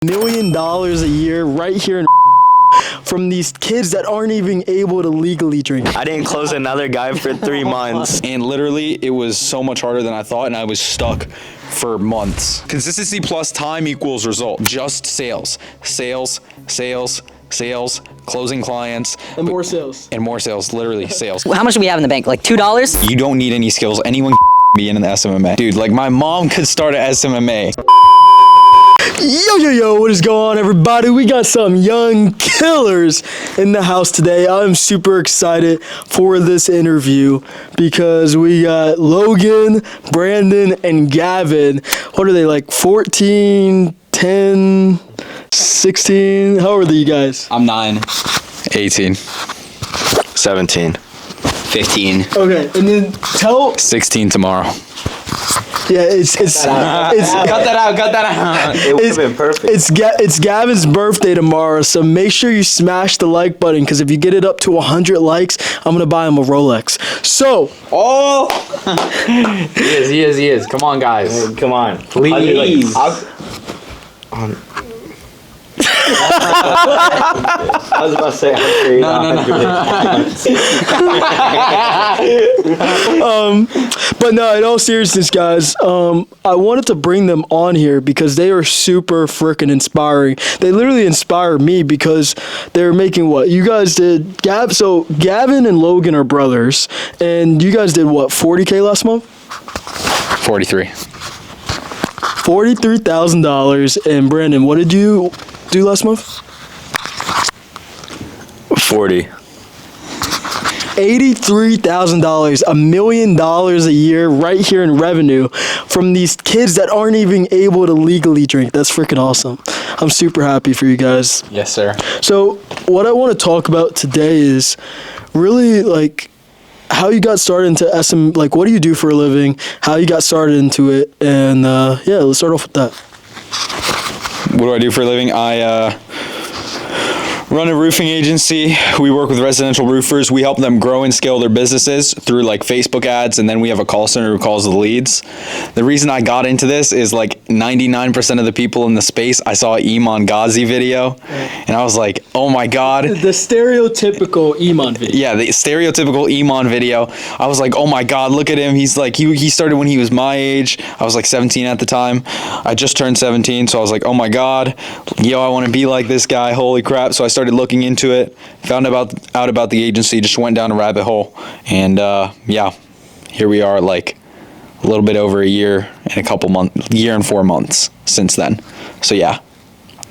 $1 million a year right here in from these kids that aren't even able to legally drink. I didn't close another guy for 3 months. And literally, it was so much harder than I thought, and I was stuck for months. Consistency plus time equals result. Just sales. Sales, sales, sales, closing clients. And more sales. And more sales, literally sales. How much do we have in the bank? Like $2? You don't need any skills. Anyone can be in the SMMA. Dude, like my mom could start an SMMA. Yo, what is going on, everybody? We got some young killers in the house today. I'm super excited for this interview because we got Logan, Brandon, and Gavin. What are they, like 14, 10, 16? How old are you guys? I'm 9. 18. 17. 15. Okay, and then tell... 16 tomorrow. Yeah, it's Cut that out. It would have been perfect. It's Gavin's birthday tomorrow, so make sure you smash the like button, because if you get it up to 100 likes, I'm gonna buy him a Rolex. So, He is. Come on, guys. Hey, come on. Please. I was about to say, but no, in all seriousness, guys, I wanted to bring them on here because they are super freaking inspiring. They literally inspire me because they're making what? You guys did, so Gavin and Logan are brothers, and you guys did what, 40K last month? 43. $43,000. And Brandon, what did you do last month? 40. $83,000, $1 million a year right here in revenue from these kids that aren't even able to legally drink. That's freaking awesome. I'm super happy for you guys. Yes, sir. So what I want to talk about today is really like how you got started into SM, like what do you do for a living, how you got started into it, and yeah, let's start off with that. What do I do for a living? I run a roofing agency. We work with residential roofers. We help them grow and scale their businesses through like Facebook ads, and then we have a call center who calls the leads. The reason I got into this is like 99% of the people in the space, I saw an Iman Ghazi video, and I was like, oh my God. The stereotypical Iman video. Yeah, the stereotypical Iman video. I was like, oh my God, look at him. He's like, he started when he was my age. I was like 17 at the time. I just turned 17, so I was like, oh my God, I want to be like this guy. Holy crap. So I started looking into it, found out about the agency, just went down a rabbit hole, and yeah, here we are, like a little bit over a year and year and 4 months since then. So yeah,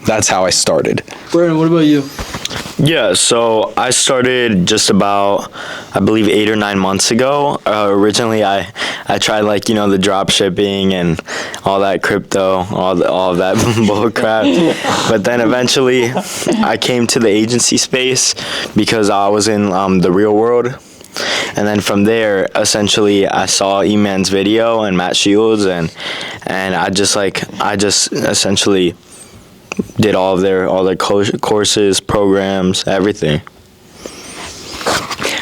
that's how I started. Brandon, what about you? Yeah, so I started just about, I believe, 8 or 9 months ago. Originally, I tried like, the drop shipping and all that crypto, all of that bull crap. But then eventually, I came to the agency space because I was in the real world. And then from there, essentially, I saw E-Man's video and Matt Shields, and I just essentially did all their courses, programs, everything.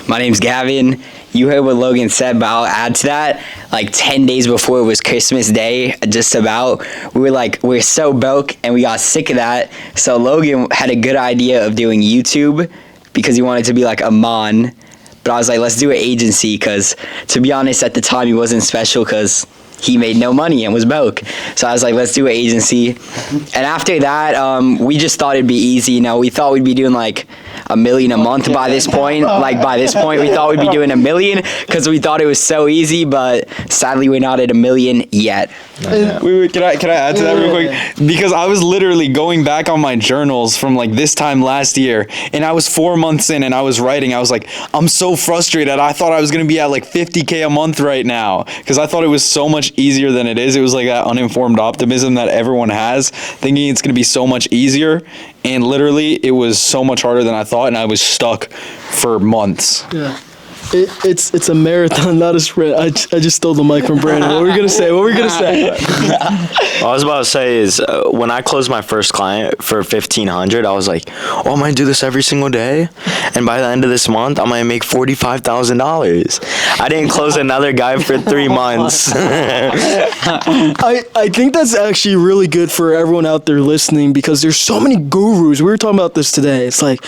My name's Gavin. You heard what Logan said, but I'll add to that. Like 10 days before it was Christmas Day, just about, we were so broke and we got sick of that. So Logan had a good idea of doing YouTube because he wanted to be like a mon. But I was like, let's do an agency, because to be honest, at the time he wasn't special because he made no money and was broke. So I was like, let's do an agency. And after that, we just thought it'd be easy. We thought we'd be doing like $1 million a month by this point. Like by this point, we thought we'd be doing $1 million because we thought it was so easy, but sadly we're not at $1 million yet. Wait, can I add to that real quick? Because I was literally going back on my journals from like this time last year, and I was 4 months in and I was writing. I was like, I'm so frustrated. I thought I was going to be at like $50K a month right now because I thought it was so much easier than it is. It was like that uninformed optimism that everyone has, thinking it's going to be so much easier. And literally, it was so much harder than I thought, and I was stuck for months. Yeah. It's a marathon, not a sprint. I just stole the mic from Brandon. What were we gonna say? All I was about to say is when I closed my first client for $1,500, I was like, oh, I'm gonna do this every single day, and by the end of this month, I'm gonna make $45,000. I didn't close another guy for 3 months. I think that's actually really good for everyone out there listening because there's so many gurus. We were talking about this today. It's like,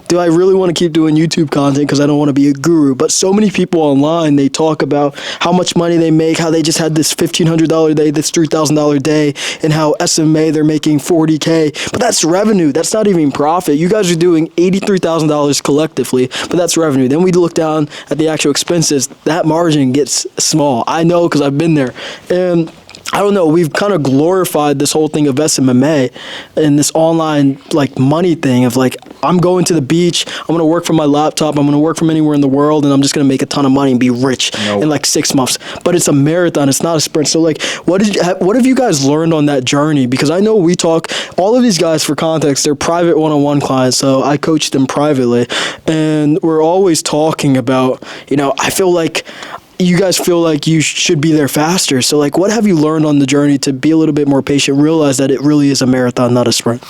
do I really want to keep doing YouTube content because I don't want to be a guru? But so many people online, they talk about how much money they make, how they just had this $1,500 day, this $3,000 day, and how SMA they're making $40K. But that's revenue. That's not even profit. You guys are doing $83,000 collectively, but that's revenue. Then we look down at the actual expenses. That margin gets small. I know because I've been there. And I don't know, we've kind of glorified this whole thing of SMMA and this online like money thing of like, I'm going to the beach, I'm going to work from my laptop, I'm going to work from anywhere in the world, and I'm just going to make a ton of money and be rich in like 6 months. But it's a marathon, it's not a sprint. So like, what have you guys learned on that journey? Because I know we talk, all of these guys, for context, they're private one-on-one clients, so I coach them privately. And we're always talking about, I feel like you guys feel like you should be there faster. So like, what have you learned on the journey to be a little bit more patient, realize that it really is a marathon, not a sprint?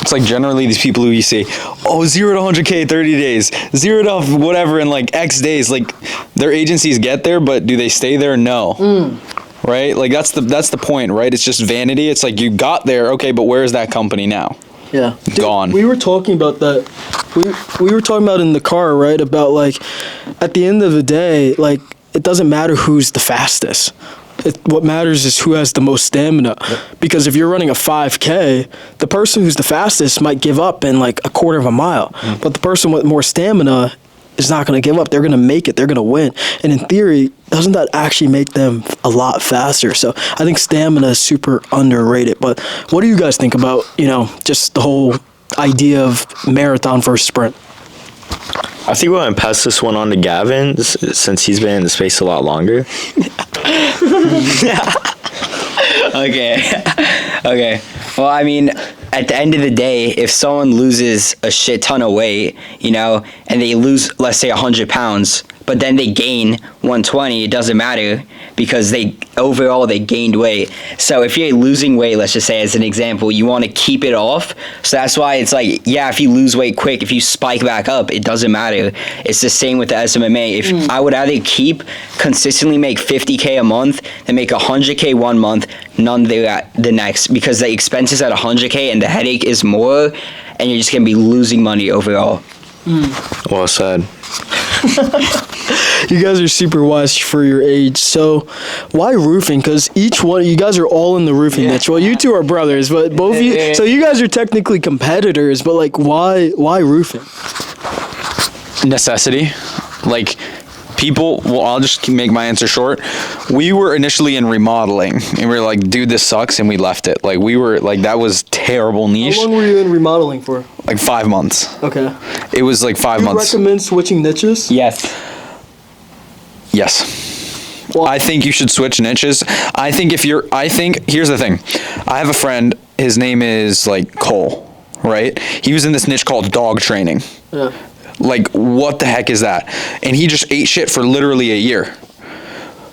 It's like generally these people who you see, 0 to 100K 30 days, 0 to whatever in like X days, like their agencies get there, but do they stay there? No. Right? Like that's the point, right? It's just vanity. It's like you got there, okay, but where is that company now? Yeah. Dude, gone. We were talking about that. We were talking about in the car, right? About like, at the end of the day, like it doesn't matter who's the fastest. What matters is who has the most stamina. Because if you're running a 5K, the person who's the fastest might give up in like a quarter of a mile. But the person with more stamina is not going to give up. They're going to make it. They're going to win. And in theory, doesn't that actually make them a lot faster? So I think stamina is super underrated. But what do you guys think about, just the whole idea of marathon versus sprint? I think we're going to pass this one on to Gavin since he's been in the space a lot longer. Okay. Well, I mean, at the end of the day, if someone loses a shit ton of weight, and they lose, let's say, 100 pounds, but then they gain 120, it doesn't matter because overall they gained weight. So if you're losing weight, let's just say as an example, you want to keep it off. So that's why it's like, yeah, if you lose weight quick, if you spike back up, it doesn't matter. It's the same with the SMMA. If I would either consistently make 50K a month than make 100K 1 month, none the next, because the expenses at 100K and the headache is more, and you're just going to be losing money overall. Well said. You guys are super wise for your age. So why roofing? Because each one, you guys are all in the roofing niche. Well, you two are brothers, but both of you, so you guys are technically competitors, but like why roofing? Necessity. Like people, well, I'll just make my answer short. We were initially in remodeling and we were like, dude, this sucks, and we left it. Like we were like, that was terrible niche. How long were you in remodeling for? Like 5 months. Okay. It was like 5 Do you months. recommend switching niches? Yes. Well, I think you should switch niches. Here's the thing. I have a friend, his name is like Cole, right? He was in this niche called dog training. Yeah. Like, what the heck is that? And he just ate shit for literally a year.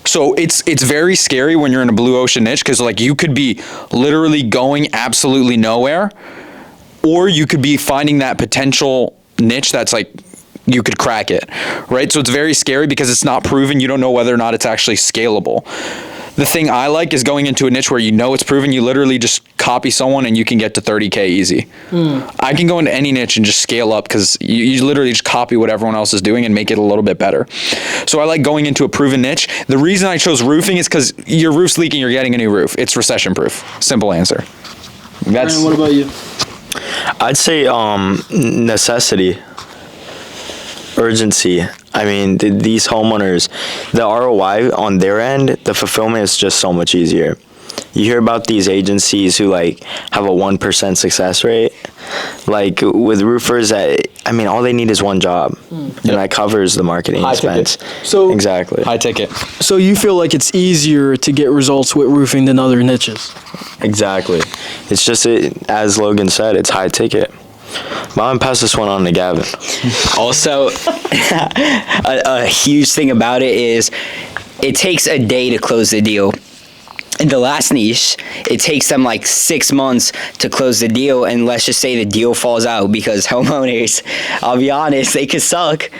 So it's very scary when you're in a blue ocean niche, because like you could be literally going absolutely nowhere, or you could be finding that potential niche that's like you could crack it, right? So it's very scary because it's not proven. You don't know whether or not it's actually scalable. The thing I like is going into a niche where it's proven. You literally just copy someone and you can get to 30K easy. I can go into any niche and just scale up because you literally just copy what everyone else is doing and make it a little bit better. So I like going into a proven niche. The reason I chose roofing is because your roof's leaking, you're getting a new roof. It's recession proof. Simple answer. Aaron, what about you? I'd say necessity. Urgency. I mean, these homeowners, the ROI on their end, the fulfillment is just so much easier. You hear about these agencies who like have a 1% success rate. Like with roofers, all they need is one job, and that covers the marketing expense. So exactly. High ticket. So you feel like it's easier to get results with roofing than other niches? Exactly. It's just as Logan said, it's high ticket. But I'm gonna pass this one on to Gavin. Also, a huge thing about it is it takes a day to close the deal. In the last niche, it takes them like 6 months to close the deal, and let's just say the deal falls out because homeowners, I'll be honest, they could suck.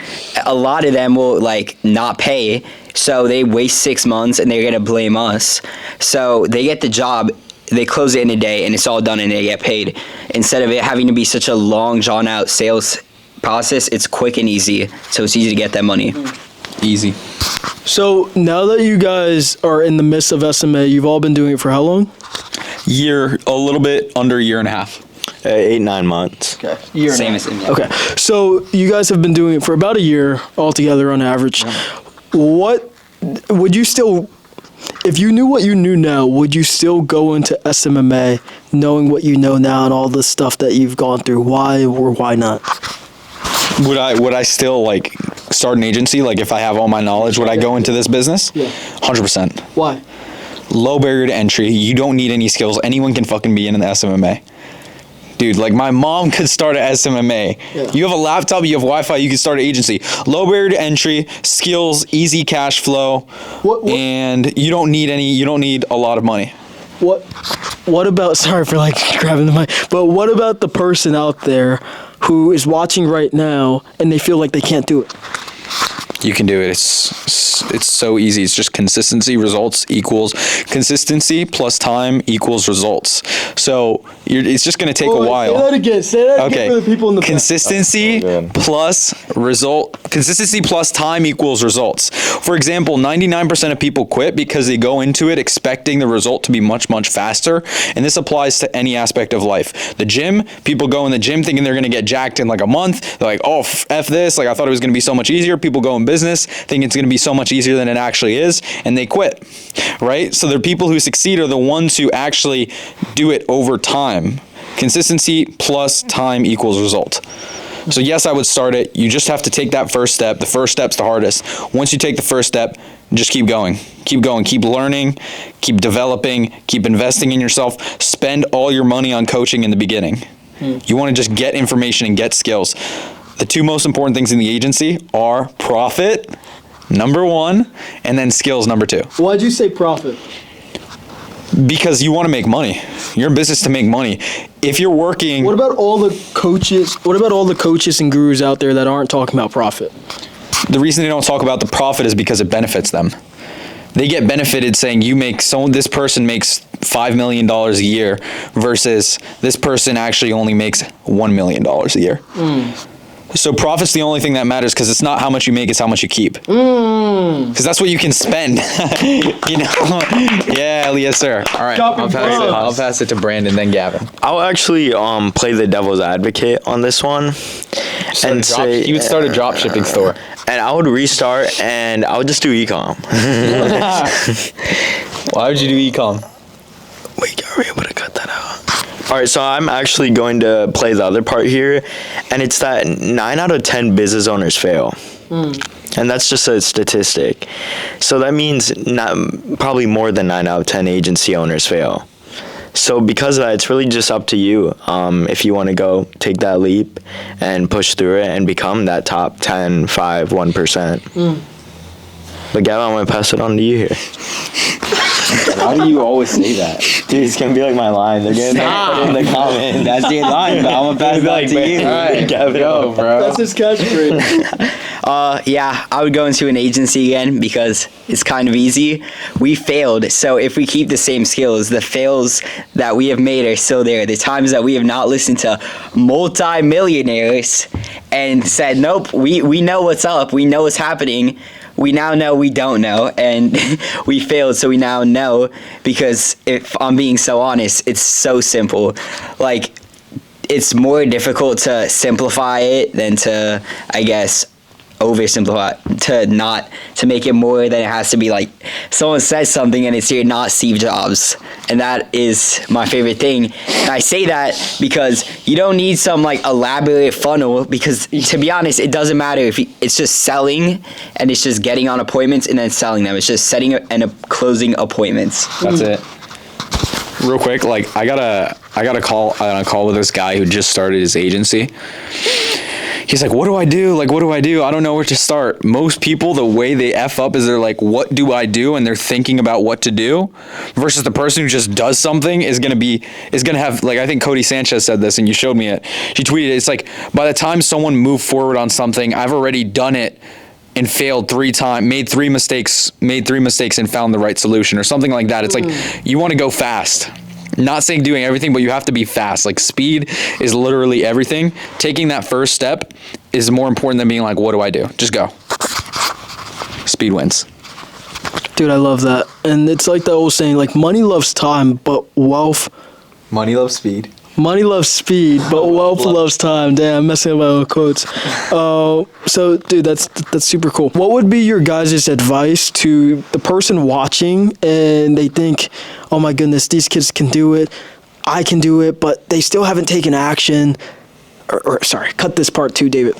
A lot of them will like not pay, so they waste 6 months and they're gonna blame us. So they get the job, they close it in a day, and it's all done and they get paid. Instead of it having to be such a long, drawn out sales process, it's quick and easy, so it's easy to get that money. Easy. So now that you guys are in the midst of SMA, you've all been doing it for how long? Year, a little bit under a year and a half. 8-9 months. Okay. Same as me. Okay. So you guys have been doing it for about a year altogether on average. What would you still, if you knew what you knew now, would you still go into SMMA knowing what you know now and all the stuff that you've gone through? Why or why not? Would I still like start an agency? Like if I have all my knowledge, would I go into this business? Yeah. 100%. Why? Low barrier to entry. You don't need any skills. Anyone can fucking be in the SMMA. Dude, like my mom could start an SMMA. Yeah. You have a laptop, you have Wi-Fi, you can start an agency. Low barrier to entry, skills, easy cash flow, What- and you don't need a lot of money. What about, sorry for like grabbing the mic, but what about the person out there who is watching right now and they feel like they can't do it? You can do it. It's so easy. It's just consistency results equals consistency plus time equals results. So it's just going to take a while. Say that again. Say that Okay. again for the people in the back. Consistency plus consistency plus time equals results. For example, 99% of people quit because they go into it expecting the result to be much, much faster. And this applies to any aspect of life. The gym, people go in the gym thinking they're going to get jacked in like a month. They're like, oh, F this. Like I thought it was going to be so much easier. People go in business think it's going to be so much easier than it actually is, and they quit, right? So the people who succeed are the ones who actually do it over time. Consistency plus time equals result. So yes, I would start it. You just have to take that first step. The first step's the hardest. Once you take the first step, just keep going, keep learning, keep developing, keep investing in yourself. Spend all your money on coaching in the beginning. You want to just get information and get skills. The two most important things in the agency are profit, number one, and then skills, number two. Why'd you say profit? Because you want to make money. You're in business to make money. If you're working... What about all the coaches and gurus out there that aren't talking about profit? The reason they don't talk about the profit is because it benefits them. They get benefited saying this person makes $5 million a year versus this person actually only makes $1 million a year. So profit's the only thing that matters because it's not how much you make, it's how much you keep. Because that's what you can spend. You know? Yeah, yes, sir. All right, Dropping I'll pass it to Brandon, then Gavin. I'll actually play the devil's advocate on this one and say You would start a drop shipping store. and I would restart and I would just do ecom. Why would you do ecom? Wait, are we able to cut that out? All right, so I'm actually going to play the other part here, and it's that 9 out of 10 business owners fail. And that's just a statistic. So that means probably more than 9 out of 10 agency owners fail. So because of that, it's really just up to you if you want to go take that leap and push through it and become that top 10, 5, 1%. But Gavin, I'm going to pass it on to you here. Why do you always say that? Dude, it's going to be like my line. They're going to put it in the comments. That's your line, but I'm gonna pass it on to you. All right, Gavin, go, bro. That's his catchphrase. Yeah, I would go into an agency again because it's kind of easy. We failed, so if we keep the same skills, the fails that we have made are still there. The times that we have not listened to multi-millionaires and said, nope, we know what's up, we know what's happening. We now know we don't know, and we failed, so we now know, because if I'm being so honest, it's so simple. Like, it's more difficult to simplify it than to, I guess, oversimplify, to make it more than it has to be. Like, someone says something and it's here, not Steve Jobs, and that is my favorite thing. And I say that because you don't need some like elaborate funnel, because to be honest, it doesn't matter if it's just selling and it's just getting on appointments and then selling them. It's just setting and closing appointments. That's it. real quick, like I got a call with this guy who just started his agency. He's like, what do I do? Like, what do I do? I don't know where to start. Most people, the way they F up is they're like, what do I do? And they're thinking about what to do, versus the person who just does something is going to have, like, I think Cody Sanchez said this and you showed me it. She tweeted, it's like, by the time someone moved forward on something, I've already done it and failed 3 times, made three mistakes and found the right solution, or something like that. It's like, you want to go fast. Not saying doing everything, but you have to be fast. Like, speed is literally everything. Taking that first step is more important than being like, what do I do? Just go. Speed wins. Dude, I love that. And it's like the old saying, like, money loves time, but wealth... Money loves speed. Money loves speed, but wealth loves time. Damn, I'm messing up my own quotes. So, dude, that's super cool. What would be your guys' advice to the person watching and they think, oh my goodness, these kids can do it, I can do it, but they still haven't taken action? Or sorry, cut this part too, David.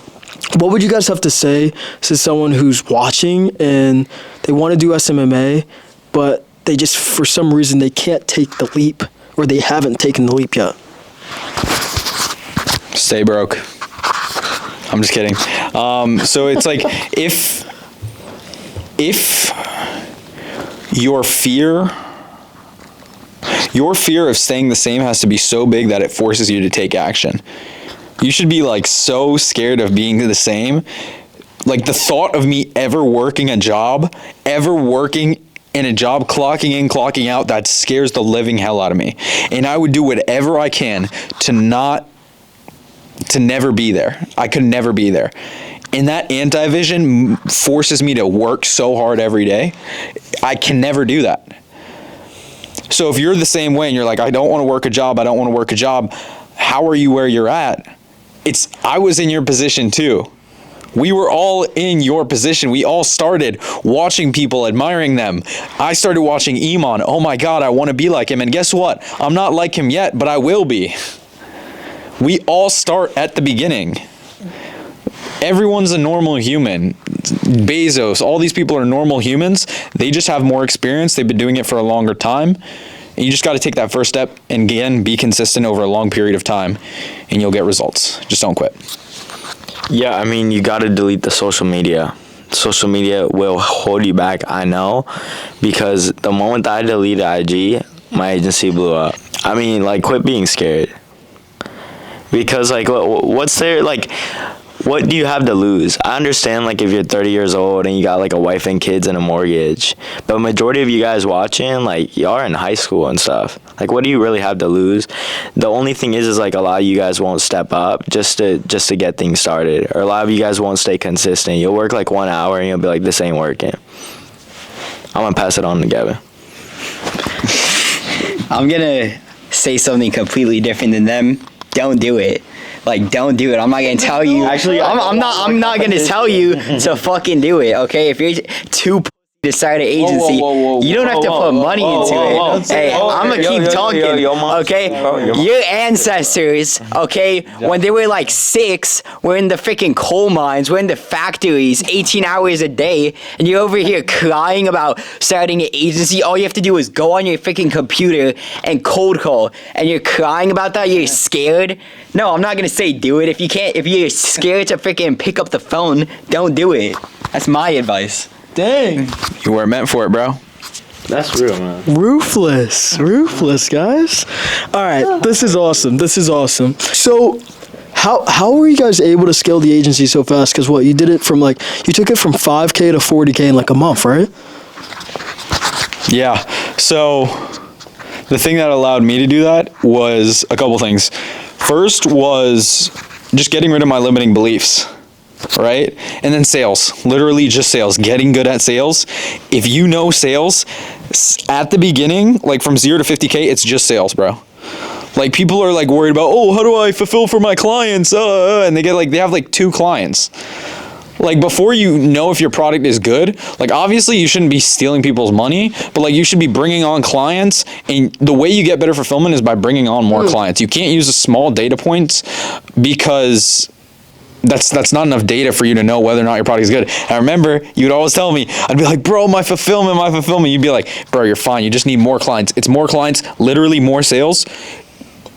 What would you guys have to say to someone who's watching and they want to do SMMA, but they just, for some reason, they can't take the leap, or they haven't taken the leap yet? Stay broke. I'm just kidding. So it's like, if your fear of staying the same has to be so big that it forces you to take action. You should be like so scared of being the same. Like, the thought of me ever working in a job, clocking in, clocking out, that scares the living hell out of me. And I would do whatever I can to never be there. I could never be there. And that anti-vision forces me to work so hard every day. I can never do that. So if you're the same way and you're like, I don't want to work a job, how are you where you're at? I was in your position too. We were all in your position. We all started watching people, admiring them. I started watching Iman. Oh my God, I want to be like him. And guess what? I'm not like him yet, but I will be. We all start at the beginning. Everyone's a normal human. Bezos, all these people are normal humans. They just have more experience. They've been doing it for a longer time. And you just got to take that first step and, again, be consistent over a long period of time, and you'll get results. Just don't quit. Yeah, I mean, you got to delete the social media. Social media will hold you back, I know, because the moment I deleted IG, my agency blew up. I mean, like, quit being scared. Because, like, what's there, like, what do you have to lose? I understand, like, if you're 30 years old and you got, like, a wife and kids and a mortgage, but majority of you guys watching, like, y'all are in high school and stuff. Like, what do you really have to lose? The only thing is like, a lot of you guys won't step up just to get things started, or a lot of you guys won't stay consistent. You'll work, like, 1 hour and you'll be like, this ain't working. I'm gonna pass it on to Gavin. I'm gonna say something completely different than them. Don't do it. Like, don't do it. I'm not gonna tell you. Actually, I'm not gonna tell you to fucking do it. Okay, if you're too to start an agency, you don't have to put money into it. Hey, I'm gonna keep talking. Okay, your ancestors, okay, when they were like 6, were in the freaking coal mines, were in the factories, 18 hours a day, and you're over here crying about starting an agency. All you have to do is go on your freaking computer and cold call, and you're crying about that. You're scared. No, I'm not gonna say do it. If you're scared to freaking pick up the phone, don't do it. That's my advice. Dang. You weren't meant for it, bro. That's real, man. Ruthless, guys. All right, this is awesome. So, how were you guys able to scale the agency so fast? Because you did it from you took it from 5K to 40K in like a month, right? Yeah. So the thing that allowed me to do that was a couple things. First was just getting rid of my limiting beliefs. Right? And then sales, literally just sales, getting good at sales. If you know sales at the beginning, like from 0 to 50K, it's just sales, bro. Like, people are like worried about, oh, how do I fulfill for my clients? And they have like 2 clients. Like, before you know if your product is good, like, obviously you shouldn't be stealing people's money, but like, you should be bringing on clients. And the way you get better fulfillment is by bringing on more clients. You can't use the small data points, because that's not enough data for you to know whether or not your product is good. And I remember you'd always tell me, I'd be like, bro, my fulfillment. You'd be like, bro, you're fine. You just need more clients. It's more clients, literally more sales.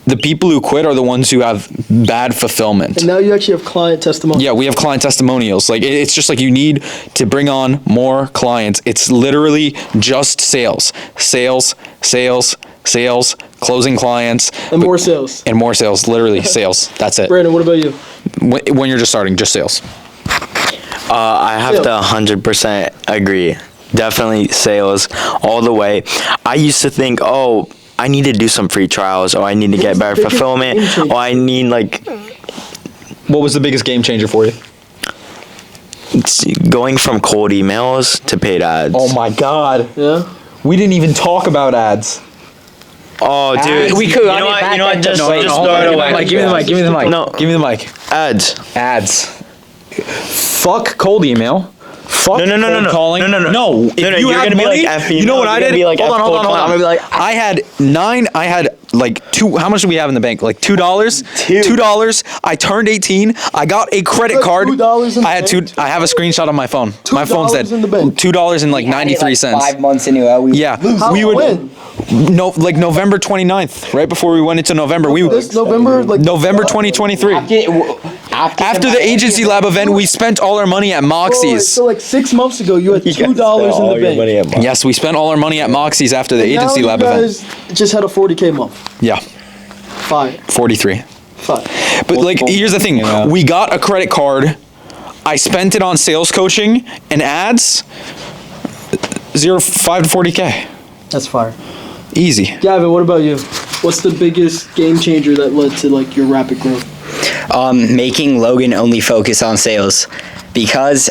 The people who quit are the ones who have bad fulfillment. And now you actually have client testimonials. Yeah, we have client testimonials. Like, it's just like you need to bring on more clients. It's literally just sales, closing clients. And more sales. And more sales, literally sales. That's it. Brandon, what about you? When you're just starting, just sales. I have to 100% agree. Definitely sales all the way. I used to think, oh, I need to do some free trials, or I need to get better fulfillment, or I need What was the biggest game changer for you? going from cold emails to paid ads. Oh my God. Yeah? We didn't even talk about ads. Oh, dude. We could You run know it what? back You know what? then. Just No, throw it away. Give me the mic. Give me the mic. No. Give me the mic. Ads. Ads. Fuck cold email. Fuck No. cold calling. No. No. If No, you you're had gonna be money, like F you know what email, I you're did? gonna be like Hold F on. cold calling. I'm gonna be like, I had how much do we have in the bank? Like $2? $2. I turned 18. I got a credit Like card. $2 in the bank? I have a screenshot on my phone. My phone's dead. $2 in the bank. $2 and like 93 cents. 5 months in a row. Yeah, How we would. when? No, like November 29th, right before we went into November. This November? November 2023. After the agency lab event, we spent all our money at Moxie's. So like 6 months ago, you had $2 in the bank. Yes, we spent all our money at Moxie's after the agency now lab you event. guys just had a 40K month. Yeah, Fine. 43. Fine. But like, here's the thing: we got a credit card. I spent it on sales coaching and ads. 5 to 40K. That's fire. Easy. Gavin, what about you? What's the biggest game changer that led to like your rapid growth? Making Logan only focus on sales, because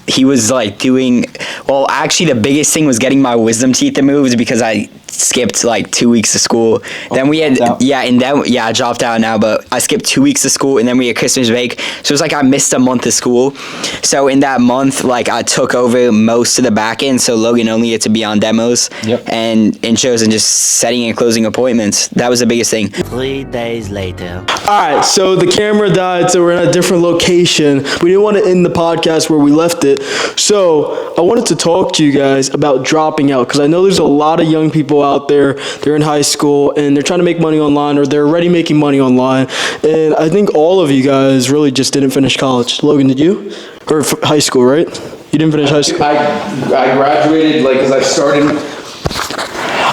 he was like doing well. Actually, the biggest thing was getting my wisdom teeth removed because I skipped like 2 weeks of school. Then we had I dropped out now, but I skipped 2 weeks of school, and then we had Christmas break. So it was like I missed a month of school. So in that month, like I took over most of the back end. So Logan only had to be on demos and intros and just setting and closing appointments. That was the biggest thing. 3 days later. All right, so the camera died, so we're in a different location. We didn't want to end the podcast where we left it. So I wanted to talk to you guys about dropping out, because I know there's a lot of young people out there. They're in high school and they're trying to make money online, or they're already making money online. And I think all of you guys really just didn't finish college. Logan, did you? Or high school, right? You didn't finish high school? I graduated because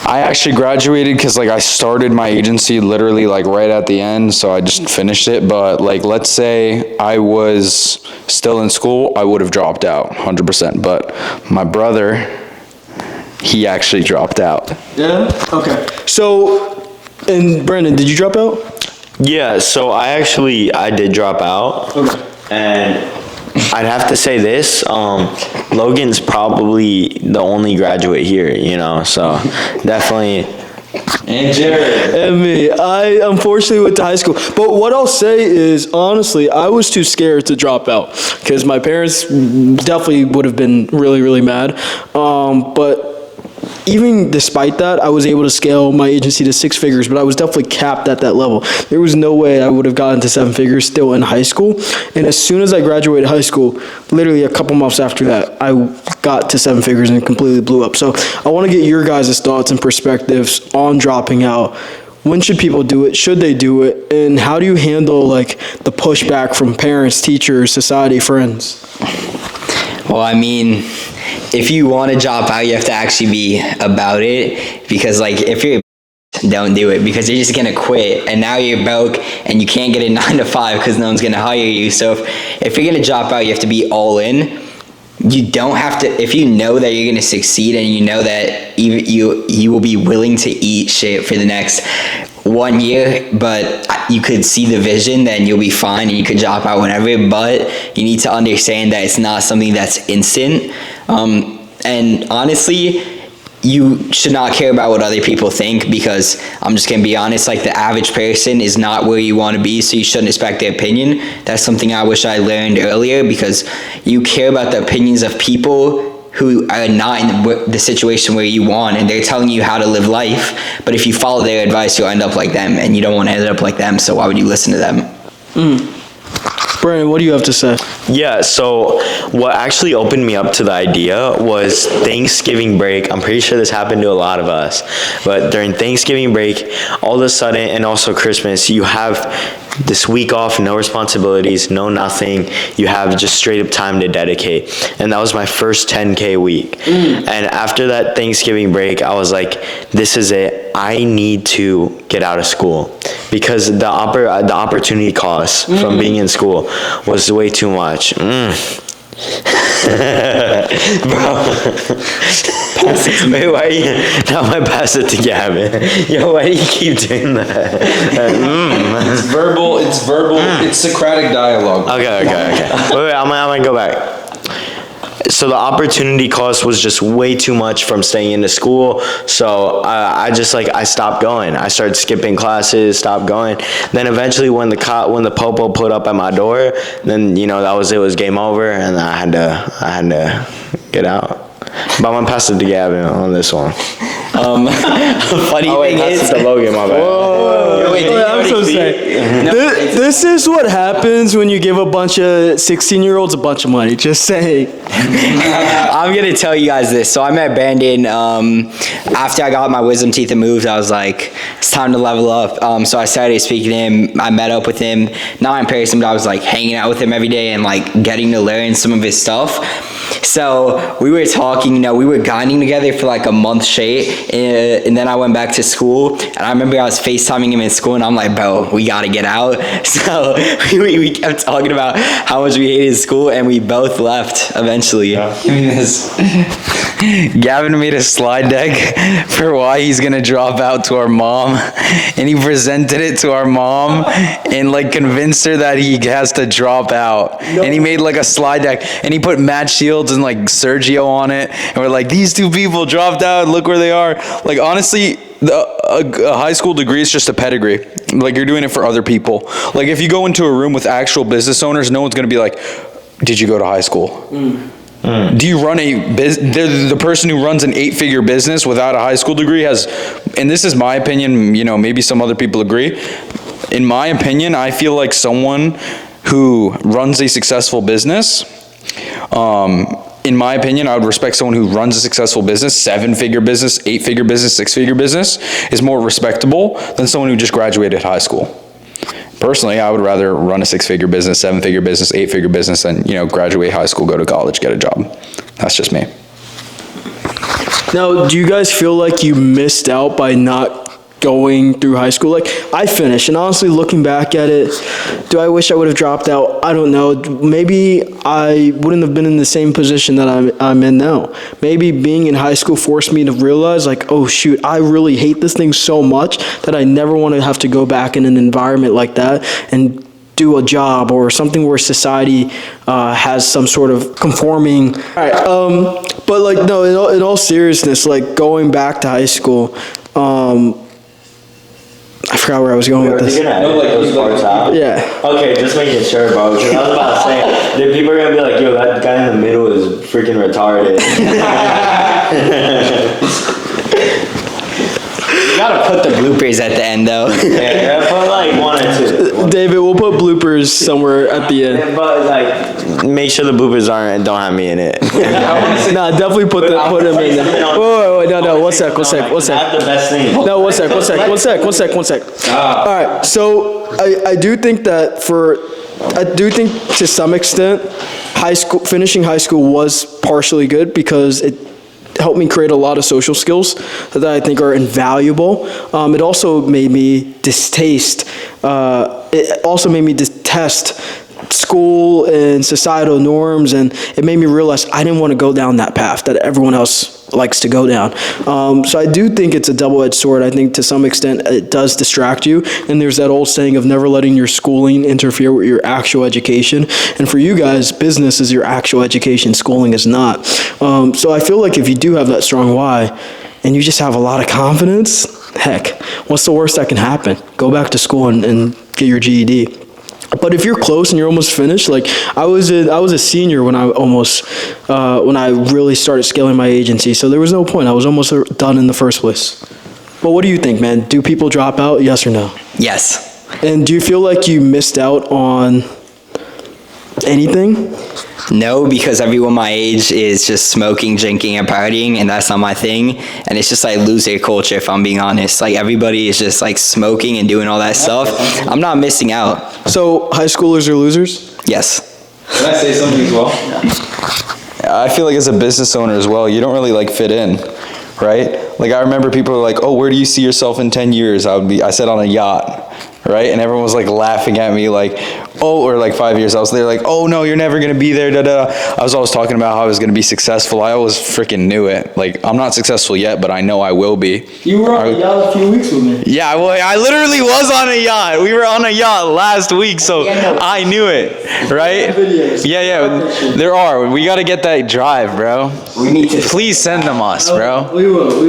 I actually graduated because like I started my agency literally like right at the end, so I just finished it. But like, let's say I was still in school, I would have dropped out 100%. But my brother, he actually dropped out. Yeah? Okay. So, and Brandon, did you drop out? Yeah, so I did drop out. Okay. And I'd have to say this, Logan's probably the only graduate here, so definitely. And Jared. And me. I unfortunately went to high school. But what I'll say is, honestly, I was too scared to drop out because my parents definitely would have been really, really mad. But even despite that, I was able to scale my agency to 6 figures, but I was definitely capped at that level. There was no way I would have gotten to 7 figures still in high school. And as soon as I graduated high school, literally a couple months after that, I got to 7 figures and completely blew up. So I want to get your guys' thoughts and perspectives on dropping out. When should people do it? Should they do it? And how do you handle like the pushback from parents, teachers, society, friends? Well, I mean, if you want to drop out, you have to actually be about it, because like if you're don't do it, because you're just gonna quit and now you're broke and you can't get a 9 to 5 because no one's gonna hire you. So if you're gonna drop out, you have to be all in. You don't have to, if you know that you're gonna succeed and you know that you will be willing to eat shit for the next 1 year, but you could see the vision, then you'll be fine and you could drop out whenever. But you need to understand that it's not something that's instant. And honestly, you should not care about what other people think, because I'm just gonna be honest, like the average person is not where you want to be, so you shouldn't expect their opinion. That's something I wish I learned earlier, because you care about the opinions of people who are not in the situation where you want, and they're telling you how to live life. But if you follow their advice, you'll end up like them, and you don't want to end up like them, so why would you listen to them? Brandon, what do you have to say? Yeah, so what actually opened me up to the idea was Thanksgiving break. I'm pretty sure this happened to a lot of us, but during Thanksgiving break, all of a sudden, and also Christmas, you have this week off, no responsibilities, no nothing. You have just straight up time to dedicate. And that was my first 10K week. And after that Thanksgiving break, I was like, this is it. I need to get out of school because the opportunity cost from being in school was way too much. Bro. Wait, why are you, now I pass it to Gavin. Yo, why do you keep doing that? It's verbal, it's Socratic dialogue. Okay. Wait, I'm gonna go back. So the opportunity cost was just way too much from staying into school. So I stopped going. I started skipping classes, stopped going. Then eventually when the popo put up at my door, then, that was it, was game over, and I had to get out. But I'm gonna pass it to Gavin on this one. Funny thing pass is, it to Logan, my bad. I'm so sad. This is what happens when you give a bunch of 16-year-olds a bunch of money. Just saying. I'm gonna tell you guys this. So I met Brandon after I got my wisdom teeth removed. I was like, it's time to level up. So I started speaking to him. I met up with him, not in person, but I was like hanging out with him every day and like getting to learn some of his stuff. So we were talking, we were grinding together for like a month straight, and then I went back to school, and I remember I was FaceTiming him in school, and I'm like, bro, we gotta get out. So we kept talking about how much we hated school, and we both left eventually. Give me this. Gavin made a slide deck for why he's gonna drop out to our mom, and he presented it to our mom and like convinced her that he has to drop out. And he made like a slide deck, and he put Matt Shields and like Sergio on it, and we're like, these two people dropped out, look where they are. Like honestly, a high school degree is just a pedigree. Like you're doing it for other people. Like if you go into a room with actual business owners, no one's gonna be like, did you go to high school? Do you run the person who runs an 8-figure business without a high school degree has, and this is my opinion, maybe some other people agree. In my opinion, I feel like someone who runs a successful business, in my opinion, I would respect someone who runs a successful business, 7-figure business, 8-figure business, 6-figure business, is more respectable than someone who just graduated high school. Personally, I would rather run a 6-figure business, 7-figure business, 8-figure business than, graduate high school, go to college, get a job. That's just me. Now, do you guys feel like you missed out by not going through high school? Like, I finished, and honestly, looking back at it, do I wish I would have dropped out? I don't know. Maybe I wouldn't have been in the same position that I'm in now. Maybe being in high school forced me to realize, like, oh shoot, I really hate this thing so much that I never want to have to go back in an environment like that and do a job or something where society has some sort of conforming. All right, but like, no, in all seriousness, like going back to high school, I forgot where I was going with this. You're gonna edit those parts out? Yeah. Okay, just making sure, bro. Because I was about to say, the people are gonna be like, yo, that guy in the middle is freaking retarded. You gotta put the bloopers at the end, though. Yeah, put like 1 or 2. David, we'll put bloopers somewhere at the end. But like, make sure the bloopers don't have me in it. Nah, definitely put them in there. Wait, no, one sec. That's the best thing. No, one sec. All right, so I do think to some extent, finishing high school was partially good because it helped me create a lot of social skills that I think are invaluable. It also made me detest school and societal norms, and it made me realize I didn't want to go down that path that everyone else likes to go down. So I do think it's a double-edged sword. I think to some extent it does distract you, and there's that old saying of never letting your schooling interfere with your actual education. And for you guys, business is your actual education, schooling is not. So I feel like if you do have that strong why, and you just have a lot of confidence, heck, what's the worst that can happen? Go back to school and get your GED. But if you're close and you're almost finished, like I was a senior when I really started scaling my agency, so there was no point. I was almost done in the first place. But what do you think, man? Do people drop out? Yes or no? Yes. And do you feel like you missed out on anything? No, because everyone my age is just smoking, drinking, and partying, and that's not my thing. And it's just like loser culture, if I'm being honest. Like everybody is just like smoking and doing all that stuff. I'm not missing out. So high schoolers are losers? Yes. Can I say something as well? I feel like as a business owner as well, you don't really like fit in, right? Like I remember people were like, "Oh, where do you see yourself in 10 years?" I said on a yacht, right? And everyone was like laughing at me like, "Oh," or like 5 years. I was there like, "Oh no, you're never gonna be there." Da da. I was always talking about how I was gonna be successful. I always freaking knew it. Like I'm not successful yet, but I know I will be. You were on a yacht a few weeks with me. Yeah, well, I literally was on a yacht. We were on a yacht last week, so I knew it, right? Yeah, there are. We gotta get that drive, bro. We need to. Please send them us, bro. We will.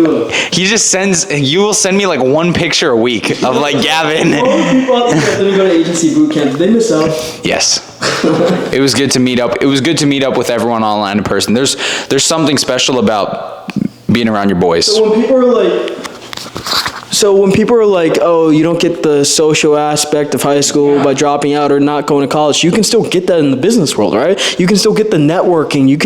You will send me like one picture a week of like Gavin. People out there that didn't go to agency boot camp, they miss out. Yes. It was good to meet up. It was good to meet up with everyone online in person. There's something special about being around your boys. So when people are like, oh, you don't get the social aspect of high school by dropping out or not going to college, you can still get that in the business world, right? You can still get the networking. You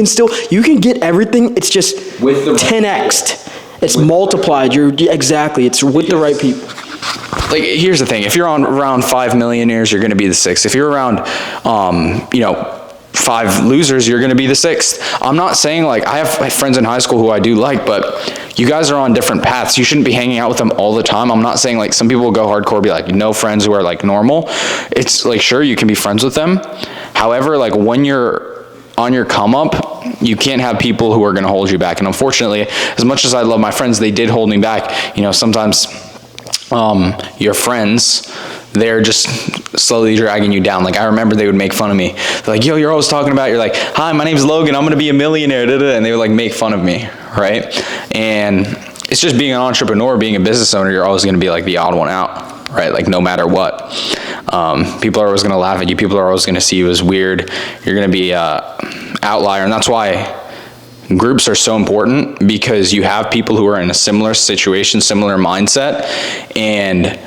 can get everything. It's just With the 10x'd. It's multiplied. Exactly. It's with the right people. Like, here's the thing. If you're around 5 millionaires, you're going to be the sixth. If you're around, 5 losers, you're going to be the sixth. I'm not saying, like, I have friends in high school who I do like, but you guys are on different paths. You shouldn't be hanging out with them all the time. I'm not saying, like, some people will go hardcore, be like, no friends who are, like, normal. It's, like, sure, you can be friends with them. However, like, when you're on your come up, you can't have people who are going to hold you back. And unfortunately, as much as I love my friends, they did hold me back. You know, sometimes your friends, they're just slowly dragging you down. Like I remember they would make fun of me. They're like, yo, you're always talking about, you're like, hi, my name's Logan, I'm gonna be a millionaire, da, da, and they would like make fun of me, right? And it's just being an entrepreneur, being a business owner, you're always gonna be like the odd one out, right? Like no matter what. People are always gonna laugh at you, people are always gonna see you as weird, you're gonna be an outlier, and that's why groups are so important, because you have people who are in a similar situation, similar mindset, and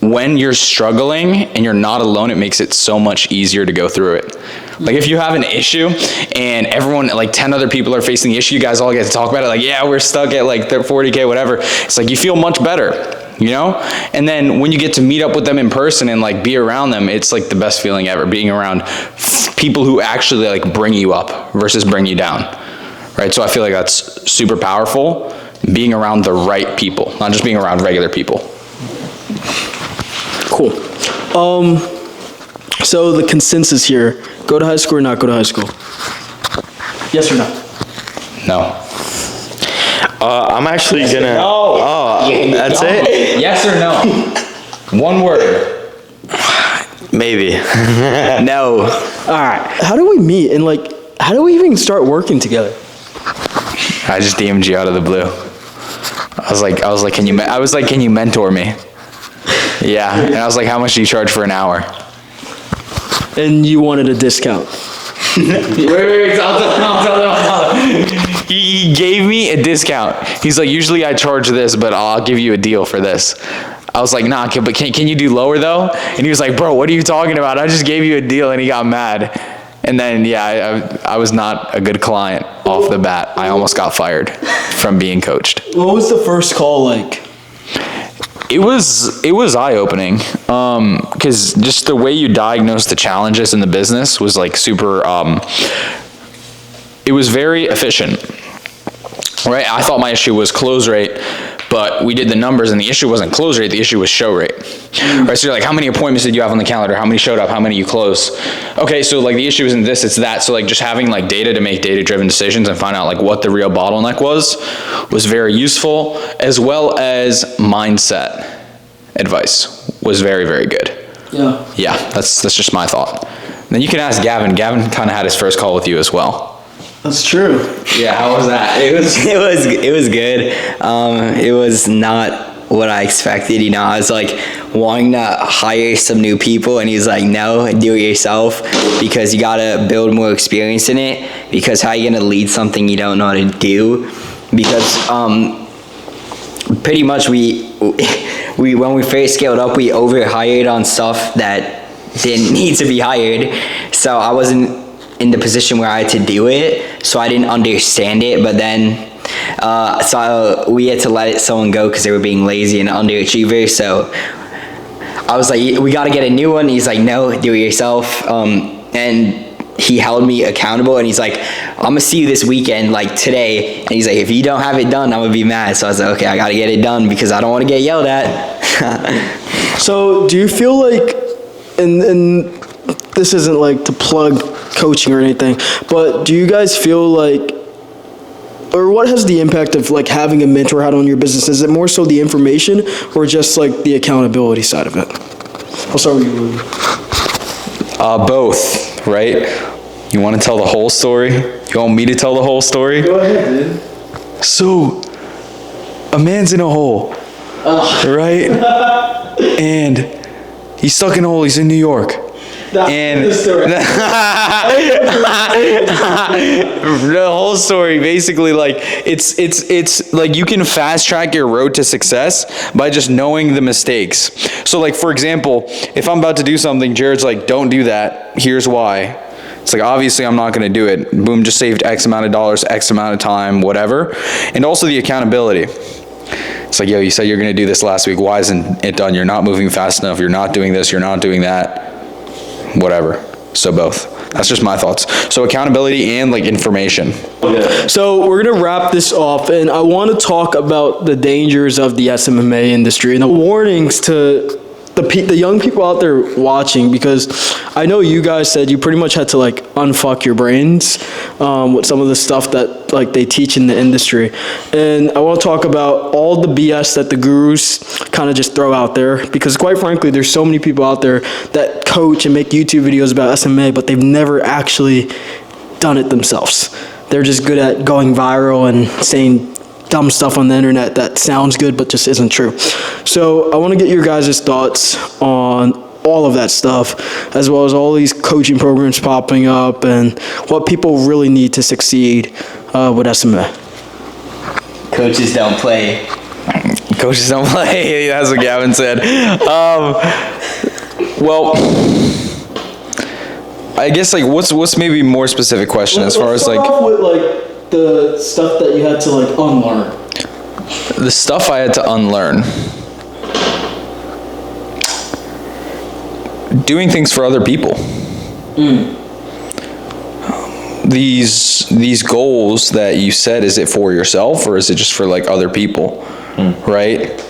when you're struggling and you're not alone, it makes it so much easier to go through it. Like if you have an issue and everyone, like 10 other people are facing the issue, you guys all get to talk about it, like, yeah, we're stuck at like 40K, whatever. It's like you feel much better, you know? And then when you get to meet up with them in person and like be around them, it's like the best feeling ever, being around people who actually like bring you up versus bring you down, right? So I feel like that's super powerful, being around the right people, not just being around regular people. Cool. So the consensus here, go to high school or not go to high school? Yes or no? No. I'm actually gonna. No. Oh, that's it? Yes or no? One word. Maybe. No. All right. How do we meet and like, how do we even start working together? I just DM'd you out of the blue. I was like, can you mentor me? Yeah, and I was like, how much do you charge for an hour? And you wanted a discount. Wait, I'll tell them. He gave me a discount. He's like, usually I charge this, but I'll give you a deal for this. I was like, nah, but can you do lower though? And he was like, bro, what are you talking about? I just gave you a deal, and he got mad. And then, yeah, I was not a good client off the bat. I almost got fired from being coached. What was the first call like? It was eye-opening, because just the way you diagnose the challenges in the business was like super, it was very efficient, right? I thought my issue was close rate, but we did the numbers and the issue wasn't close rate, the issue was show rate, right? So you're like, how many appointments did you have on the calendar? How many showed up? How many you closed? Okay, so like the issue isn't this, it's that. So like just having like data to make data-driven decisions and find out like what the real bottleneck was very useful, as well as mindset advice was very, very good. Yeah. Yeah, that's just my thought. Then you can ask Gavin. Gavin kind of had his first call with you as well. That's true. Yeah, how was that? It was good. It was not what I expected. You know, I was like wanting to hire some new people, and he's like, no, do it yourself, because you gotta build more experience in it. Because how are you gonna lead something you don't know how to do? Because pretty much we when we first scaled up, we overhired on stuff that didn't need to be hired. So I wasn't in the position where I had to do it, so I didn't understand it. But then, so we had to let someone go because they were being lazy and underachiever. So I was like, we got to get a new one. He's like, no, do it yourself. And he held me accountable, and he's like, I'm gonna see you this weekend, like today. And he's like, if you don't have it done, I'm gonna be mad. So I was like, okay, I gotta get it done because I don't want to get yelled at. So do you feel like, and this isn't like to plug coaching or anything, but do you guys feel like, or what has the impact of like having a mentor hat on your business? Is it more so the information or just like the accountability side of it? I'll start with you, Logan. Both, right? You want to tell the whole story? You want me to tell the whole story? Go ahead, dude. So, a man's in a hole, right? And he's stuck in a hole. He's in New York. And the story. the whole story, basically, like it's like you can fast track your road to success by just knowing the mistakes. So, like for example, if I'm about to do something, Jared's like, "Don't do that. Here's why." It's like, obviously I'm not going to do it. Boom, just saved X amount of dollars, X amount of time, whatever. And also the accountability. It's like, yo, you said you're going to do this last week. Why isn't it done? You're not moving fast enough. You're not doing this. You're not doing that. Whatever. So both. That's just my thoughts. So accountability and like information. So we're gonna wrap this off, and I want to talk about the dangers of the SMMA industry and the warnings to the young people out there watching, because I know you guys said you pretty much had to like unfuck your brains with some of the stuff that like they teach in the industry. And I want to talk about all the BS that the gurus kind of just throw out there, because quite frankly, there's so many people out there that coach and make YouTube videos about SMA, but they've never actually done it themselves. They're just good at going viral and saying dumb stuff on the internet that sounds good but just isn't true. So I want to get your guys' thoughts on all of that stuff, as well as all these coaching programs popping up and what people really need to succeed with SMA. Coaches don't play. Coaches don't play. That's what Gavin said. Well, I guess like what's maybe more specific question as far as like with like the stuff that you had to like unlearn. the stuff I had to unlearn. Doing things for other people. These goals that you set, is it for yourself or is it just for like other people? Right?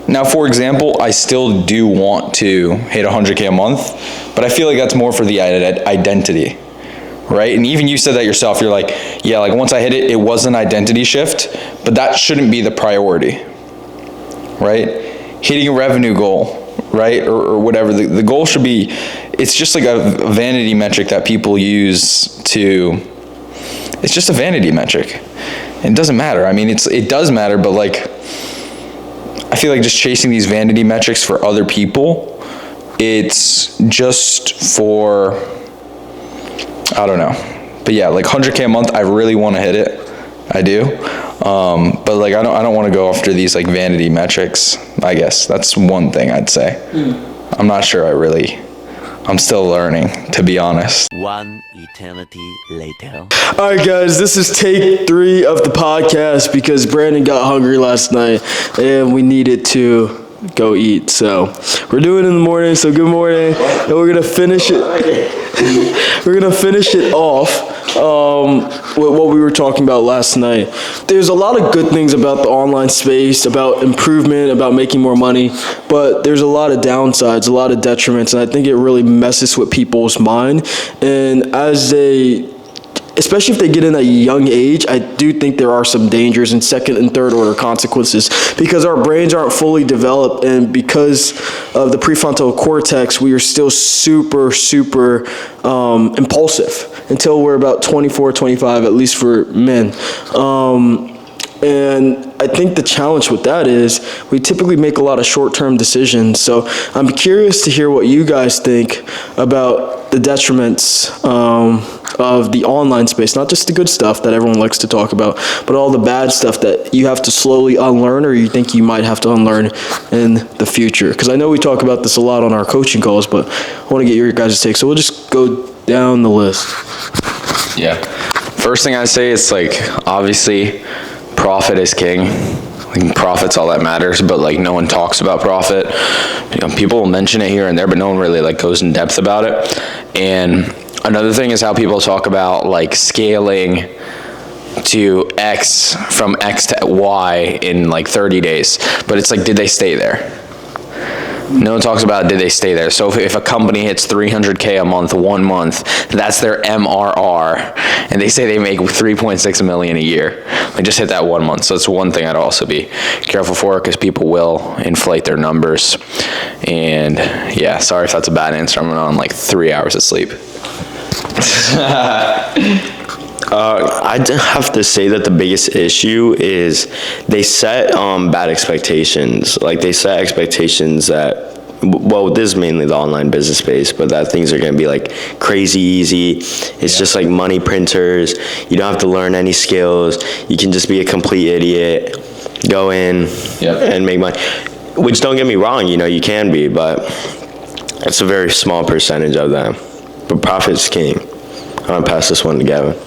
Now, for example, I still do want to hit 100K a month, but I feel like that's more for the identity. Right? And even you said that yourself. You're like, yeah, like once I hit it, it was an identity shift, but that shouldn't be the priority, right? Hitting a revenue goal, right? Or whatever. The goal should be, it's just like a vanity metric that people use to, it's just a vanity metric. It doesn't matter. I mean, it does matter, but like, I feel like just chasing these vanity metrics for other people, it's just for, I don't know. But yeah, like 100K a month, I really want to hit it. I do. But like I don't want to go after these like vanity metrics. I guess that's one thing I'd say. I'm not sure I'm still learning, to be honest. One eternity later. All right, guys, this is take 3 of the podcast because Brandon got hungry last night and we needed to go eat. So we're doing it in the morning. So good morning, and we're gonna finish it. We're gonna finish it off with what we were talking about last night. There's a lot of good things about the online space, about improvement, about making more money, but there's a lot of downsides, a lot of detriments, and I think it really messes with people's mind. And especially if they get in at a young age, I do think there are some dangers and second and third order consequences, because our brains aren't fully developed, and because of the prefrontal cortex, we are still super impulsive until we're about 24, 25, at least for men. And I think the challenge with that is we typically make a lot of short-term decisions. So I'm curious to hear what you guys think about the detriments of the online space, not just the good stuff that everyone likes to talk about, but all the bad stuff that you have to slowly unlearn, or you think you might have to unlearn in the future. Because I know we talk about this a lot on our coaching calls, but I want to get your guys' take. So we'll just go down the list. Yeah. First thing I say is like, obviously, profit is king. Like, profit's all that matters, but like no one talks about profit. People will mention it here and there, but no one really like goes in depth about it. And another thing is how people talk about like scaling to X, from X to Y in like 30 days. But it's like, did they stay there? No one talks about did they stay there. So if a company hits 300K a month, 1 month, that's their MRR, and they say they make 3.6 million a year. They just hit that 1 month. So it's one thing I'd also be careful for, because people will inflate their numbers. And yeah, sorry if that's a bad answer. I'm on like 3 hours of sleep. I'd have to say that the biggest issue is they set bad expectations. Like, they set expectations that, well, this is mainly the online business space, but that things are going to be like crazy easy. It's just like money printers. You don't have to learn any skills. You can just be a complete idiot, go in and make money. Which, don't get me wrong, you can be, but it's a very small percentage of them. But profit's king. I'm going to pass this one to Gavin.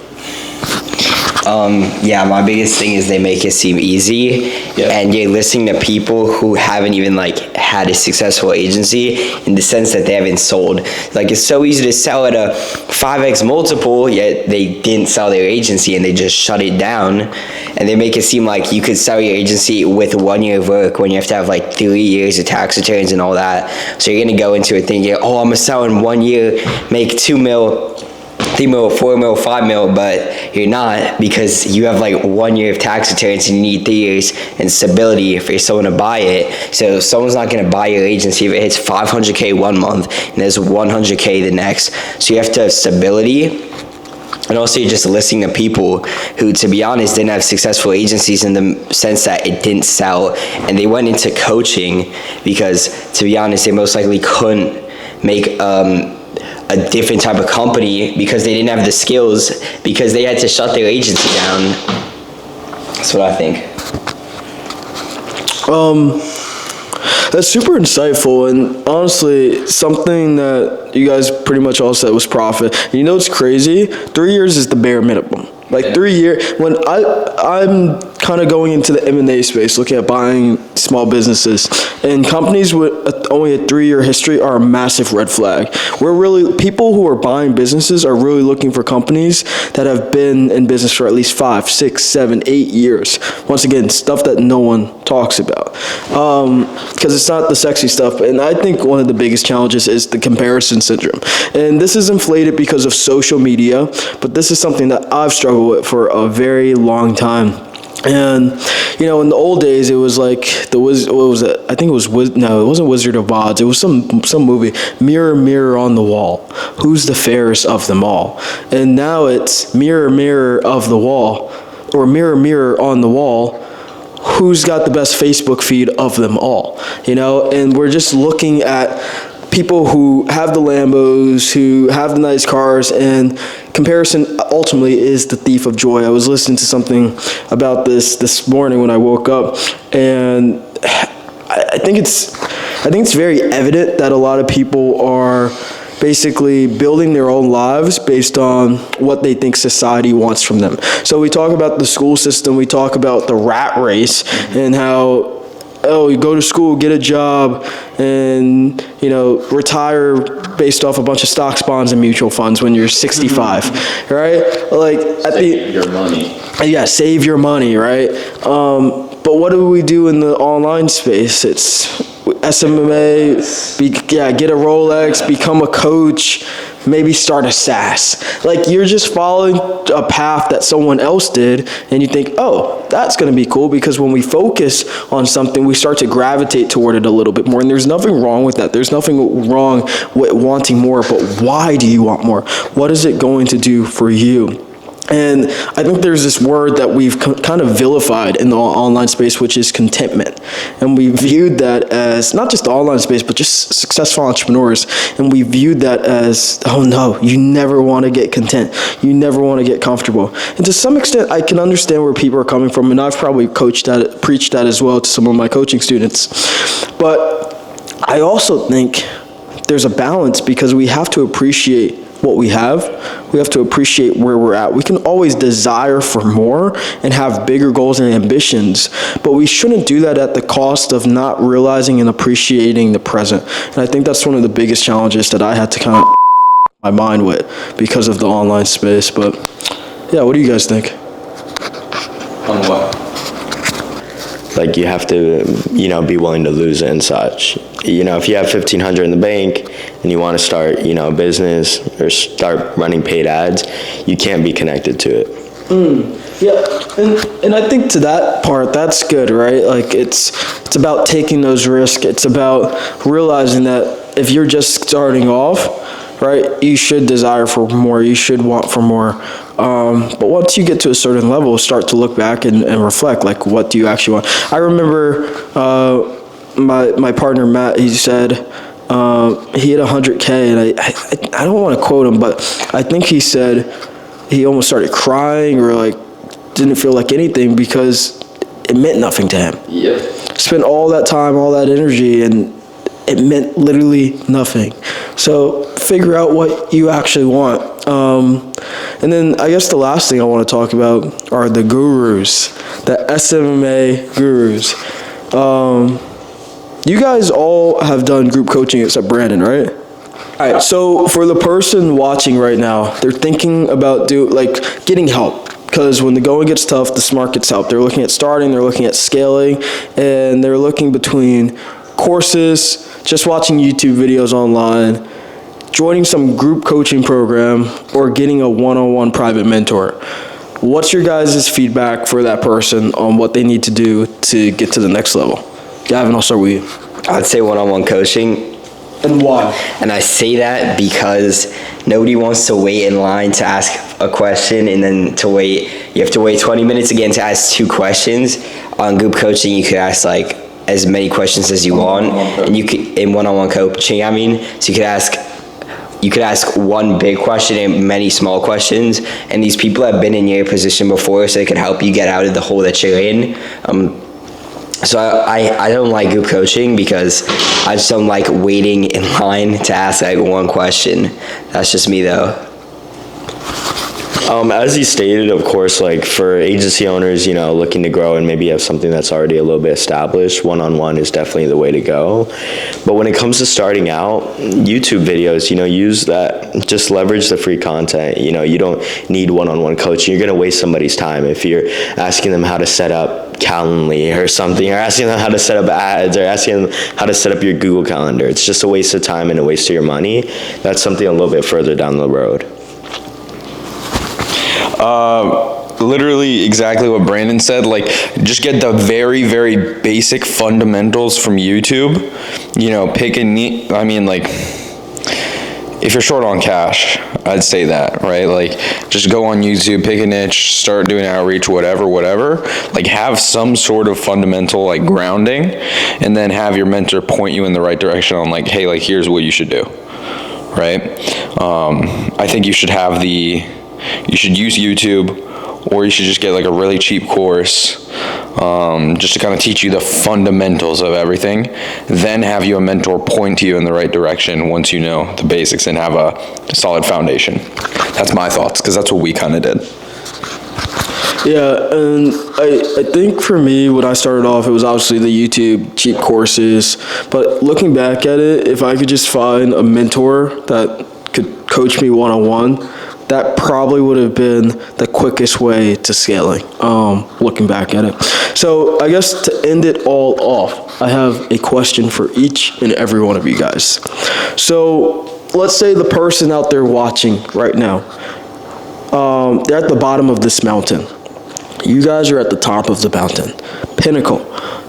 Yeah, my biggest thing is they make it seem easy, and you're listening to people who haven't even like had a successful agency, in the sense that they haven't sold. Like, it's so easy to sell at a 5x multiple, yet they didn't sell their agency and they just shut it down. And they make it seem like you could sell your agency with 1 year of work when you have to have like 3 years of tax returns and all that. So you're gonna go into it thinking, oh, I'm gonna sell in 1 year, make 2 mil, 3 mil, 4 mil, 5 mil, but you're not, because you have like 1 year of tax returns and you need 3 years and stability for someone to buy it. So someone's not going to buy your agency if it hits 500K 1 month and there's 100K the next. So you have to have stability. And also, you're just listening to people who, to be honest, didn't have successful agencies, in the sense that it didn't sell, and they went into coaching because, to be honest, they most likely couldn't make a different type of company because they didn't have the skills, because they had to shut their agency down. That's what I think. That's super insightful, and honestly, something that you guys pretty much all said was profit. And you know what's crazy? 3 years is the bare minimum. Like 3 years, when I'm kind of going into the M&A space, looking at buying small businesses, and companies with only a 3-year history are a massive red flag. People who are buying businesses are really looking for companies that have been in business for at least 5, 6, 7, 8 years. Once again, stuff that no one talks about, because it's not the sexy stuff. And I think one of the biggest challenges is the comparison syndrome. And this is inflated because of social media, but this is something that I've struggled with for a very long time. And in the old days, it was like what was it? I think it was no, it wasn't Wizard of Oz. It was some movie. Mirror, mirror on the wall, who's the fairest of them all? And now it's mirror, mirror of the wall, or mirror, mirror on the wall, who's got the best Facebook feed of them all? And we're just looking at people who have the Lambos, who have the nice cars, and comparison ultimately is the thief of joy. I was listening to something about this morning when I woke up, and I think it's very evident that a lot of people are basically building their own lives based on what they think society wants from them. So we talk about the school system, we talk about the rat race, and how, you go to school, get a job, and retire based off a bunch of stocks, bonds, and mutual funds when you're 65, right? Like save your money. Yeah, save your money, right? But what do we do in the online space? It's SMMA, get a Rolex, become a coach, maybe start a SaaS. Like, you're just following a path that someone else did, and you think, oh, that's going to be cool, because when we focus on something, we start to gravitate toward it a little bit more, and there's nothing wrong with that. There's nothing wrong with wanting more, but why do you want more? What is it going to do for you? And I think there's this word that we've kind of vilified in the online space, which is contentment. And we viewed that as not just the online space, but just successful entrepreneurs. And we viewed that as, oh no, you never want to get content. You never want to get comfortable. And to some extent, I can understand where people are coming from. And I've probably preached that as well to some of my coaching students. But I also think there's a balance, because we have to appreciate what we have. We have to appreciate where we're at. We can always desire for more and have bigger goals and ambitions, but we shouldn't do that at the cost of not realizing and appreciating the present. And I think that's one of the biggest challenges that I had to kind of my mind with because of the online space. But yeah, what do you guys think? On what? Like, you have to, be willing to lose it and such. If you have $1,500 in the bank and you want to start, a business or start running paid ads, you can't be connected to it. Yeah, and I think to that part, that's good, right? Like, it's about taking those risks. It's about realizing that if you're just starting off, right, you should desire for more. You should want for more. But once you get to a certain level, start to look back and reflect, like, what do you actually want? I remember my partner, Matt, he said he hit 100K, and I don't want to quote him, but I think he said he almost started crying or, like, didn't feel like anything because it meant nothing to him. Yeah. Spent all that time, all that energy, and it meant literally nothing. So figure out what you actually want. And then I guess the last thing I want to talk about are the gurus, the SMMA gurus. You guys all have done group coaching except Brandon, right? All right, so for the person watching right now, they're thinking about getting help. Because when the going gets tough, the smart gets help. They're looking at starting, they're looking at scaling, and they're looking between courses, just watching YouTube videos online, joining some group coaching program, or getting a one-on-one private mentor. What's your guys' feedback for that person on what they need to do to get to the next level? Gavin, I'll start with you. I'd say one-on-one coaching. And why? And I say that because nobody wants to wait in line to ask a question and then you have to wait 20 minutes again to ask 2 questions. On group coaching, you could ask as many questions as you want, and you could, in one-on-one coaching, so you could ask one big question and many small questions, and these people have been in your position before, so they can help you get out of the hole that you're in. So I don't like group coaching because I just don't like waiting in line to ask one question. That's just me though. As you stated, of course, for agency owners, looking to grow and maybe have something that's already a little bit established, one-on-one is definitely the way to go. But when it comes to starting out, YouTube videos, use that, just leverage the free content. You don't need one-on-one coaching. You're going to waste somebody's time if you're asking them how to set up Calendly or something, or asking them how to set up ads, or asking them how to set up your Google Calendar. It's just a waste of time and a waste of your money. That's something a little bit further down the road. Literally exactly what Brandon said. Just get the very, very basic fundamentals from YouTube. Pick a neat. If you're short on cash, I'd say that, right? Just go on YouTube, pick a niche, start doing outreach, whatever. Have some sort of fundamental grounding, and then have your mentor point you in the right direction on hey, here's what you should do, right? I think you should use YouTube, or you should just get a really cheap course, just to kind of teach you the fundamentals of everything. Then have a mentor point you in the right direction once you know the basics and have a solid foundation. That's my thoughts, because that's what we kind of did. Yeah, and I think for me, when I started off, it was obviously the YouTube cheap courses. But looking back at it, if I could just find a mentor that could coach me one-on-one, that probably would have been the quickest way to scaling, looking back at it. So I guess to end it all off, I have a question for each and every one of you guys. So let's say the person out there watching right now, they're at the bottom of this mountain. You guys are at the top of the mountain, pinnacle,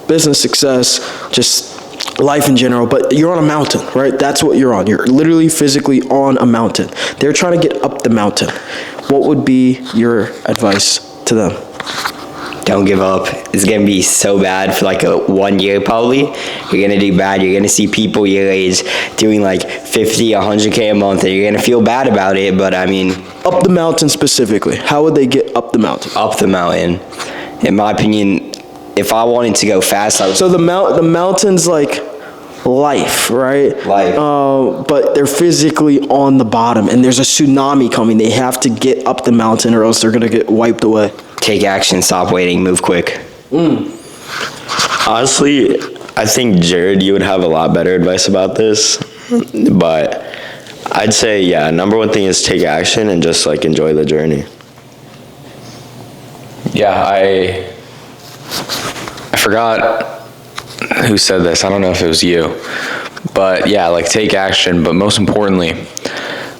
business success, just life in general, but you're on a mountain, right? That's what you're on. You're literally physically on a mountain. They're trying to get up the mountain. What would be your advice to them? Don't give up. It's going to be so bad for a 1 year probably. You're going to do bad. You're going to see people your age doing 50, 100K a month, and you're going to feel bad about it, but Up the mountain specifically. How would they get up the mountain? Up the mountain. In my opinion, if I wanted to go fast, So the mountain's life, right? Life. But they're physically on the bottom, and there's a tsunami coming. They have to get up the mountain, or else they're gonna get wiped away. Take action, stop waiting, move quick. Honestly, I think Jared, you would have a lot better advice about this, but I'd say, yeah, number one thing is take action and just like enjoy the journey. Yeah, I forgot who said this. I don't know if it was you, but yeah, like take action. But most importantly,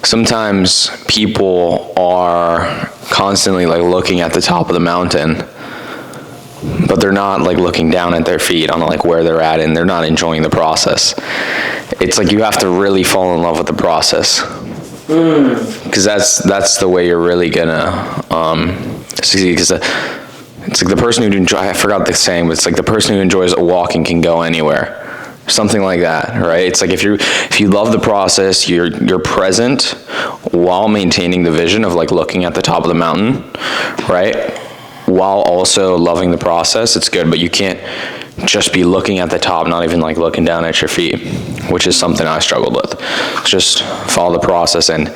sometimes people are constantly like looking at the top of the mountain, but they're not like looking down at their feet on like where they're at, and they're not enjoying the process. It's like you have to really fall in love with the process, because that's the way you're really gonna succeed. Because it's like the person who enjoys, I forgot the saying, but it's like the person who enjoys walking can go anywhere. Something like that, right? It's like if you love the process, you're present while maintaining the vision of like looking at the top of the mountain, right? While also loving the process, it's good, but you can't just be looking at the top, not even like looking down at your feet, which is something I struggled with. Just follow the process, and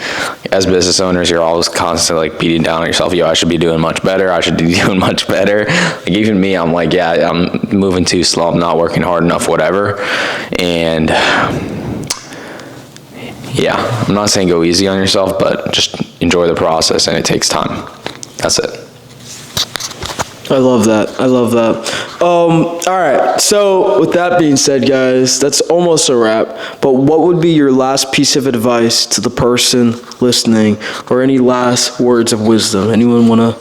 as business owners, you're always constantly like beating down on yourself. Yo, I should be doing much better. I should be doing much better. Like even me, I'm like, yeah, I'm moving too slow. I'm not working hard enough, whatever. And yeah, I'm not saying go easy on yourself, but just enjoy the process, and it takes time. That's it. I love that. All right. So with that being said, guys, that's almost a wrap. But what would be your last piece of advice to the person listening, or any last words of wisdom? Anyone wanna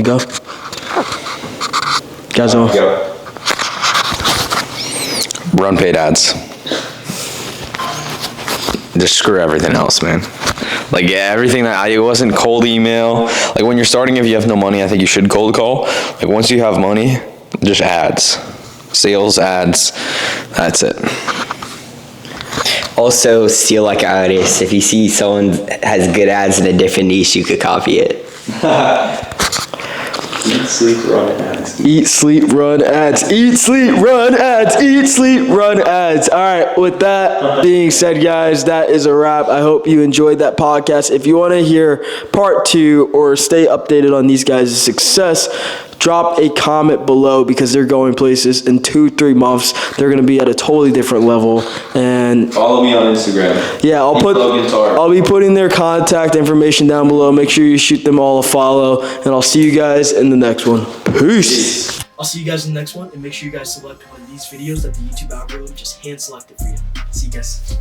go? Guys, Run paid ads. Just screw everything else, man. Like, yeah, everything it wasn't cold email. Like, when you're starting, if you have no money, I think you should cold call. Like, once you have money, just ads. Sales ads, that's it. Also, steal like an artist. If you see someone has good ads in a different niche, you could copy it. Eat, sleep, run ads. eat, sleep, run ads. Eat, sleep, run ads. Eat, sleep, run ads. All right. With that being said, guys, that is a wrap. I hope you enjoyed that podcast. If you want to hear part 2 or stay updated on these guys' success, drop a comment below, because they're going places. In 2-3 months, they're going to be at a totally different level. And Follow me on Instagram. yeah, I'll be putting their contact information down below. Make sure you shoot them all a follow, and I'll see you guys in the next one. Peace. I'll see you guys in the next one, and make sure you guys select one of these videos that the YouTube algorithm just hand selected for you. See you guys.